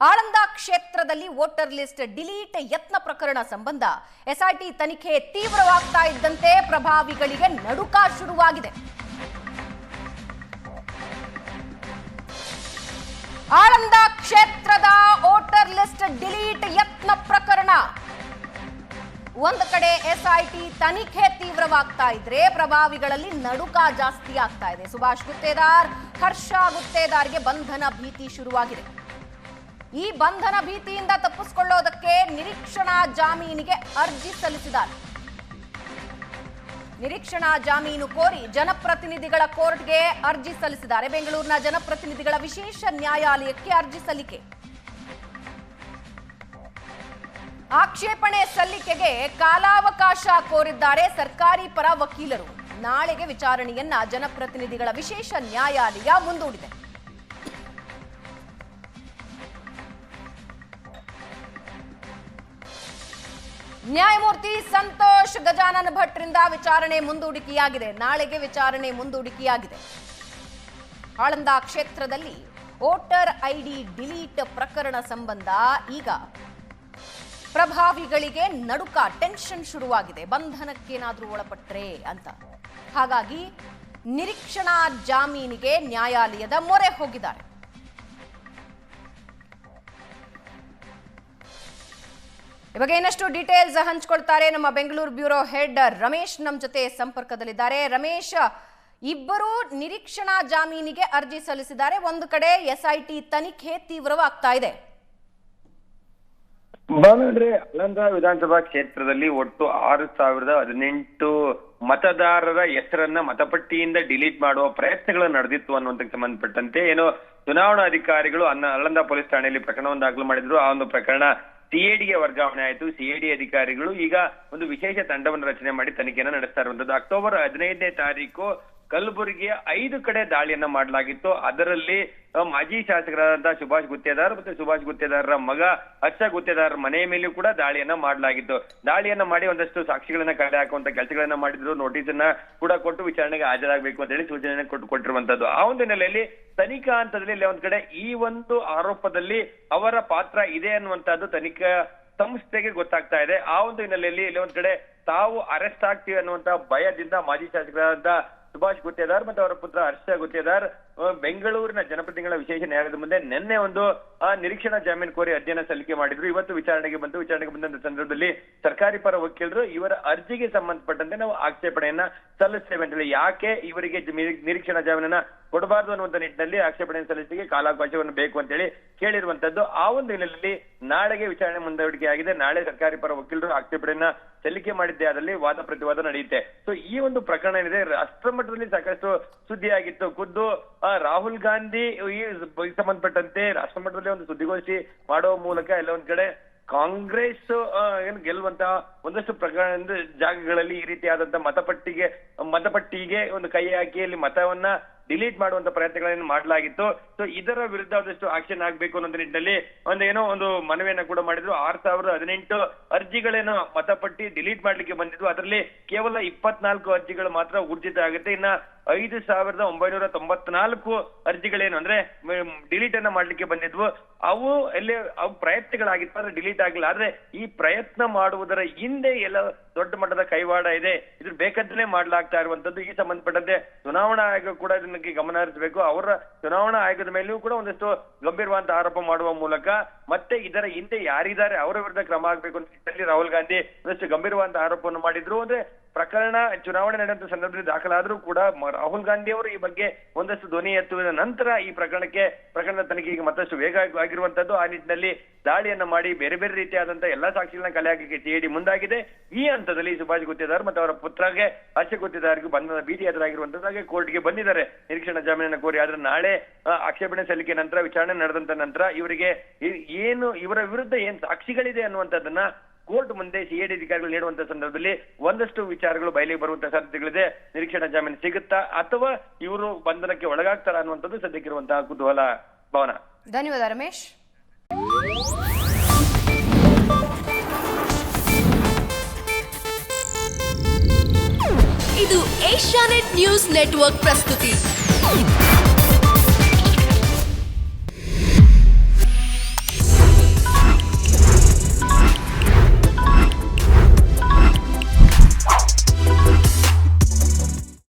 ಆಳಂದ ಕ್ಷೇತ್ರದಲ್ಲಿ voter list delete ಯತ್ನ ಪ್ರಕರಣ ಸಂಬಂಧ ಎಸ್ಐಟಿ ತನಿಖೆ ತೀವ್ರವಾಗ್ತಾ ಇದ್ದಂತೆ ಪ್ರಭಾವಿಗಳಿಗೆ ನಡುಕ ಶುರುವಾಗಿದೆ. ಆಳಂದ ಕ್ಷೇತ್ರದ ವೋಟರ್ ಲಿಸ್ಟ್ ಡಿಲೀಟ್ ಯತ್ನ ಪ್ರಕರಣ ಒಂದು ಕಡೆ ಎಸ್ಐಟಿ ತನಿಖೆ ತೀವ್ರವಾಗ್ತಾ ಇದ್ರೆ ಪ್ರಭಾವಿಗಳಲ್ಲಿ ನಡುಕ ಜಾಸ್ತಿ ಆಗ್ತಾ ಇದೆ. ಸುಭಾಷ್ ಗುತ್ತೇದಾರ್, ಹರ್ಷ ಗುತ್ತೇದಾರ್ಗೆ ಬಂಧನ ಭೀತಿ ಶುರುವಾಗಿದೆ. ಈ ಬಂಧನ ಭೀತಿಯಿಂದ ತಪ್ಪಿಸಿಕೊಳ್ಳೋದಕ್ಕೆ ನಿರೀಕ್ಷಣಾ ಜಾಮೀನಿಗೆ ಅರ್ಜಿ ಸಲ್ಲಿಸಿದ್ದಾರೆ. ನಿರೀಕ್ಷಣಾ ಜಾಮೀನು ಕೋರಿ ಜನಪ್ರತಿನಿಧಿಗಳ ಕೋರ್ಟ್ಗೆ ಅರ್ಜಿ ಸಲ್ಲಿಸಿದ್ದಾರೆ. ಬೆಂಗಳೂರಿನ ಜನಪ್ರತಿನಿಧಿಗಳ ವಿಶೇಷ ನ್ಯಾಯಾಲಯಕ್ಕೆ ಅರ್ಜಿ ಸಲ್ಲಿಕೆ. ಆಕ್ಷೇಪಣೆ ಸಲ್ಲಿಕೆಗೆ ಕಾಲಾವಕಾಶ ಕೋರಿದ್ದಾರೆ ಸರ್ಕಾರಿ ಪರ ವಕೀಲರು. ನಾಳೆಗೆ ವಿಚಾರಣೆಯನ್ನ ಜನಪ್ರತಿನಿಧಿಗಳ ವಿಶೇಷ ನ್ಯಾಯಾಲಯ ಮುಂದೂಡಿದೆ. ನ್ಯಾಯಮೂರ್ತಿ ಸಂತೋಷ್ ಗಜಾನನ ಭಟ್ರಿಂದ ವಿಚಾರಣೆ ಮುಂದೂಡಿಕೆಯಾಗಿದೆ. ನಾಳೆಗೆ ವಿಚಾರಣೆ ಮುಂದೂಡಿಕೆಯಾಗಿದೆ. ಆಳಂದ ಕ್ಷೇತ್ರದಲ್ಲಿ ವೋಟರ್ ಐಡಿ ಡಿಲೀಟ್ ಪ್ರಕರಣ ಸಂಬಂಧ ಈಗ ಪ್ರಭಾವಿಗಳಿಗೆ ನಡುಕ, ಟೆನ್ಷನ್ ಶುರುವಾಗಿದೆ. ಬಂಧನಕ್ಕೇನಾದ್ರೂ ಒಳಪಟ್ರೆ ಅಂತ. ಹಾಗಾಗಿ ನಿರೀಕ್ಷಣಾ ಜಾಮೀನಿಗೆ ನ್ಯಾಯಾಲಯದ ಮೊರೆ ಹೋಗಿದ್ದಾರೆ. ಇವಾಗ ಇನ್ನಷ್ಟು ಡೀಟೇಲ್ಸ್ ಹಂಚಿಕೊಳ್ತಾರೆ ನಮ್ಮ ಬೆಂಗಳೂರು ಬ್ಯೂರೋ ಹೆಡ್ ರಮೇಶ್ ನಮ್ಮ ಜೊತೆ ಸಂಪರ್ಕದಲ್ಲಿದ್ದಾರೆ. ರಮೇಶ್, ಇಬ್ಬರು ನಿರೀಕ್ಷಣಾ ಜಾಮೀನಿಗೆ ಅರ್ಜಿ ಸಲ್ಲಿಸಿದ್ದಾರೆ. ಒಂದು ಕಡೆ ಎಸ್ಐಟಿ ತನಿಖೆ ತೀವ್ರವಾಗ್ತಾ ಇದೆ. ಬಾನಂದ್ರೆ ಆಳಂದ ವಿಧಾನಸಭಾ ಕ್ಷೇತ್ರದಲ್ಲಿ ಒಟ್ಟು 6,018 ಮತದಾರರ ಹೆಸರನ್ನ ಮತಪಟ್ಟಿಯಿಂದ ಡಿಲೀಟ್ ಮಾಡುವ ಪ್ರಯತ್ನಗಳು ನಡೆದಿತ್ತು ಅನ್ನುವಂಥಕ್ಕೆ ಸಂಬಂಧಪಟ್ಟಂತೆ ಏನೋ ಚುನಾವಣಾ ಅಧಿಕಾರಿಗಳು ಆಳಂದ ಪೊಲೀಸ್ ಠಾಣೆಯಲ್ಲಿ ಪ್ರಕರಣವನ್ನು ದಾಖಲು ಮಾಡಿದ್ರು. ಆ ಒಂದು ಪ್ರಕರಣ ಸಿಐಡಿಗೆ ವರ್ಗಾವಣೆ ಆಯಿತು. ಸಿಐಡಿ ಅಧಿಕಾರಿಗಳು ಈಗ ಒಂದು ವಿಶೇಷ ತಂಡವನ್ನು ರಚನೆ ಮಾಡಿ ತನಿಖೆಯನ್ನು ನಡೆಸ್ತಾ ಇರುವಂತದ್ದು. ಅಕ್ಟೋಬರ್ 15ನೇ ತಾರೀಕು ಕಲಬುರಗಿಯ 5 ಕಡೆ ದಾಳಿಯನ್ನ ಮಾಡಲಾಗಿತ್ತು. ಅದರಲ್ಲಿ ಮಾಜಿ ಶಾಸಕರಾದಂತಹ ಸುಭಾಷ್ ಗುತ್ತೇದಾರ್ ಮತ್ತೆ ಸುಭಾಷ್ ಗುತ್ತೇದಾರರ ಮಗ ಹರ್ಷ ಗುತ್ತೇದಾರ್ ಮನೆಯ ಮೇಲೆಯೂ ಕೂಡ ದಾಳಿಯನ್ನ ಮಾಡಲಾಗಿತ್ತು. ದಾಳಿಯನ್ನ ಮಾಡಿ ಒಂದಷ್ಟು ಸಾಕ್ಷಿಗಳನ್ನ ಕಲೆ ಹಾಕುವಂತ ಕೆಲಸಗಳನ್ನ ಮಾಡಿದ್ರು. ನೋಟಿಸ್ ಅನ್ನ ಕೂಡ ಕೊಟ್ಟು ವಿಚಾರಣೆಗೆ ಹಾಜರಾಗಬೇಕು ಅಂತ ಹೇಳಿ ಸೂಚನೆ ಕೊಟ್ಟಿರುವಂತದ್ದು. ಆ ಒಂದು ಹಿನ್ನೆಲೆಯಲ್ಲಿ ತನಿಖಾ ಹಂತದಲ್ಲಿ ಒಂದ್ ಕಡೆ ಈ ಒಂದು ಆರೋಪದಲ್ಲಿ ಅವರ ಪಾತ್ರ ಇದೆ ಅನ್ನುವಂತಹದ್ದು ತನಿಖಾ ಸಂಸ್ಥೆಗೆ ಗೊತ್ತಾಗ್ತಾ ಇದೆ. ಆ ಒಂದು ಹಿನ್ನೆಲೆಯಲ್ಲಿ ಇಲ್ಲಿ ಒಂದ್ ಕಡೆ ತಾವು ಅರೆಸ್ಟ್ ಆಗ್ತೀವಿ ಅನ್ನುವಂತ ಭಯದಿಂದ ಮಾಜಿ ಶಾಸಕರಾದ ಸುಭಾಷ್ ಗುತ್ತೇದಾರ್ ಮತ್ತು ಅವರ ಪುತ್ರ ಹರ್ಷ ಗುತ್ತೇದಾರ್ ಬೆಂಗಳೂರಿನ ಜನಪ್ರತಿನಿಧಿಗಳ ವಿಶೇಷ ನ್ಯಾಯಾಲಯದ ಮುಂದೆ ನಿನ್ನೆ ಒಂದು ನಿರೀಕ್ಷಣಾ ಜಾಮೀನು ಕೋರಿ ಅರ್ಜಿಯನ್ನ ಸಲ್ಲಿಕೆ ಮಾಡಿದ್ರು. ಇವತ್ತು ವಿಚಾರಣೆಗೆ ಬಂದಂತ ಸಂದರ್ಭದಲ್ಲಿ ಸರ್ಕಾರಿ ಪರ ವಕೀಲರು ಇವರ ಅರ್ಜಿಗೆ ಸಂಬಂಧಪಟ್ಟಂತೆ ನಾವು ಆಕ್ಷೇಪಣೆಯನ್ನ ಸಲ್ಲಿಸ್ತೇವೆ ಅಂತ ಹೇಳಿ, ಯಾಕೆ ಇವರಿಗೆ ನಿರೀಕ್ಷಣಾ ಜಾಮೀನನ್ನ ಕೊಡಬಾರದು ಅನ್ನುವಂತ ನಿಟ್ಟಿನಲ್ಲಿ ಆಕ್ಷೇಪಣೆ ಸಲ್ಲಿಸಿಗೆ ಕಾಲಾವಕಾಶವನ್ನು ಬೇಕು ಅಂತ ಹೇಳಿ ಕೇಳಿರುವಂತದ್ದು. ಆ ಒಂದು ಹಿನ್ನೆಲೆಯಲ್ಲಿ ನಾಳೆಗೆ ವಿಚಾರಣೆ ಮುಂದೂಡಿಕೆ ಆಗಿದೆ. ನಾಳೆ ಸರ್ಕಾರಿ ಪರ ವಕೀಲರು ಆಕ್ಷೇಪಣೆಯನ್ನ ಸಲ್ಲಿಕೆ ಮಾಡಿದ್ದೆ, ಅದರಲ್ಲಿ ವಾದ ಪ್ರತಿವಾದ ನಡೆಯುತ್ತೆ. ಸೊ ಈ ಒಂದು ಪ್ರಕರಣ ಏನಿದೆ ರಾಷ್ಟ್ರ ಮಟ್ಟದಲ್ಲಿ ಸಾಕಷ್ಟು ಸುದ್ದಿ ಆಗಿತ್ತು. ಖುದ್ದು ರಾಹುಲ್ ಗಾಂಧಿ ಈ ಸಂಬಂಧಪಟ್ಟಂತೆ ರಾಷ್ಟ್ರ ಮಟ್ಟದಲ್ಲಿ ಒಂದು ಸುದ್ದಿಗೋಷ್ಠಿ ಮಾಡುವ ಮೂಲಕ ಎಲ್ಲ ಒಂದ್ ಕಡೆ ಕಾಂಗ್ರೆಸ್ ಏನು ಗೆಲ್ಲುವಂತಹ ಒಂದಷ್ಟು ಪ್ರಕರಣ ಜಾಗಗಳಲ್ಲಿ ಈ ರೀತಿಯಾದಂತಹ ಮತಪಟ್ಟಿಗೆ ಒಂದು ಕೈ ಹಾಕಿ ಅಲ್ಲಿ ಮತವನ್ನ ಡಿಲೀಟ್ ಮಾಡುವಂತ ಪ್ರಯತ್ನಗಳನ್ನು ಮಾಡಲಾಗಿತ್ತು. ಸೊ ಇದರ ವಿರುದ್ಧ ಒಂದಷ್ಟು ಆಕ್ಷನ್ ಆಗ್ಬೇಕು ಅನ್ನೋ ನಿಟ್ಟಿನಲ್ಲಿ ಒಂದು ಮನವಿಯನ್ನ ಕೂಡ ಮಾಡಿದ್ರು. 6,018 ಅರ್ಜಿಗಳೇನೋ ಮತಪಟ್ಟಿ ಡಿಲೀಟ್ ಮಾಡ್ಲಿಕ್ಕೆ ಬಂದಿದ್ವು. ಅದರಲ್ಲಿ ಕೇವಲ 24 ಅರ್ಜಿಗಳು ಮಾತ್ರ ಊರ್ಜಿತ ಆಗುತ್ತೆ. ಇನ್ನ 5,994 ಅರ್ಜಿಗಳೇನು ಅಂದ್ರೆ ಡಿಲೀಟ್ ಅನ್ನ ಮಾಡ್ಲಿಕ್ಕೆ ಬಂದಿದ್ವು. ಅವು ಪ್ರಯತ್ನಗಳಾಗಿತ್ತು, ಆದ್ರೆ ಡಿಲೀಟ್ ಆಗಿಲ್ಲ. ಆದ್ರೆ ಈ ಪ್ರಯತ್ನ ಮಾಡುವುದರ ಹಿಂದೆ ಎಲ್ಲ ದೊಡ್ಡ ಮಟ್ಟದ ಕೈವಾಡ ಇದೆ. ಇದ್ರ ಬೇಕಂತಲೇ ಮಾಡ್ಲಾಗ್ತಾ ಇರುವಂತದ್ದು. ಈ ಸಂಬಂಧಪಟ್ಟಂತೆ ಚುನಾವಣಾ ಆಯೋಗ ಕೂಡ ಇದಕ್ಕೆ ಗಮನ ಹರಿಸಬೇಕು. ಅವರ ಚುನಾವಣಾ ಆಯೋಗದ ಮೇಲೂ ಕೂಡ ಒಂದಷ್ಟು ಗಂಭೀರವಾದ ಆರೋಪ ಮಾಡುವ ಮೂಲಕ ಮತ್ತೆ ಇದರ ಹಿಂದೆ ಯಾರಿದ್ದಾರೆ ಅವರ ವಿರುದ್ಧ ಕ್ರಮ ಆಗ್ಬೇಕು ಅಂತ ರಾಹುಲ್ ಗಾಂಧಿ ಒಂದಷ್ಟು ಗಂಭೀರವಾದ ಆರೋಪವನ್ನು ಮಾಡಿದ್ರು. ಅಂದ್ರೆ ಪ್ರಕರಣ ಚುನಾವಣೆ ನಡೆಯುವಂತ ಸಂದರ್ಭದಲ್ಲಿ ದಾಖಲಾದ್ರೂ ಕೂಡ ರಾಹುಲ್ ಗಾಂಧಿ ಅವರು ಈ ಬಗ್ಗೆ ಒಂದಷ್ಟು ಧ್ವನಿ ಎತ್ತುವುದ ನಂತರ ಈ ಪ್ರಕರಣದ ತನಿಖೆಗೆ ಮತ್ತಷ್ಟು ವೇಗ ಆಗಿರುವಂತದ್ದು. ಆ ನಿಟ್ಟಿನಲ್ಲಿ ದಾಳಿಯನ್ನ ಮಾಡಿ ಬೇರೆ ಬೇರೆ ರೀತಿಯಾದಂತಹ ಎಲ್ಲಾ ಸಾಕ್ಷಿಗಳನ್ನ ಕಲೆ ಹಾಕಕ್ಕೆ ಸಿಐಡಿ ಮುಂದಾಗಿದೆ. ಈ ಹಂತದಲ್ಲಿ ಸುಭಾಷ್ ಗುತ್ತೇದಾರ್ ಮತ್ತು ಅವರ ಪುತ್ರಗೆ ಹರ್ಷ ಗುತ್ತೇದಾರ್ಗೂ ಬಂಧನ ಭೀತಿ ಎದುರಾಗಿರುವಂತದ್ದು. ಹಾಗೆ ಕೋರ್ಟ್ಗೆ ಬಂದಿದ್ದಾರೆ ನಿರೀಕ್ಷಣಾ ಜಾಮೀನನ್ನ ಕೋರಿ. ಆದ್ರೆ ನಾಳೆ ಆಕ್ಷೇಪಣೆ ಸಲ್ಲಿಕೆ ನಂತರ ವಿಚಾರಣೆ ನಡೆದಂತ ನಂತರ ಇವರಿಗೆ ಇವರ ವಿರುದ್ಧ ಏನ್ ಸಾಕ್ಷಿಗಳಿದೆ ಅನ್ನುವಂಥದ್ದನ್ನ ಕೋರ್ಟ್ ಮುಂದೆ ಸಿಐಡಿ ಅಧಿಕಾರಿಗಳು ನೀಡುವಂತ ಸಂದರ್ಭದಲ್ಲಿ ಒಂದಷ್ಟು ವಿಚಾರಗಳು ಬಯಲಿಗೆ ಬರುವಂತಹ ಸಾಧ್ಯತೆಗಳಿದೆ. ನಿರೀಕ್ಷಣಾ ಜಾಮೀನು ಸಿಗುತ್ತಾ ಅಥವಾ ಇವರು ಬಂಧನಕ್ಕೆ ಒಳಗಾಗ್ತಾರ ಅನ್ನುವಂಥದ್ದು ಸದ್ಯಕ್ಕಿರುವಂತಹ ಕುತೂಹಲ. ಭಾವನಾ, ಧನ್ಯವಾದ ರಮೇಶ್. ಇದು ಏಷ್ಯಾನೆಟ್ ನ್ಯೂಸ್ ನೆಟ್ವರ್ಕ್ ಪ್ರಸ್ತುತಿ.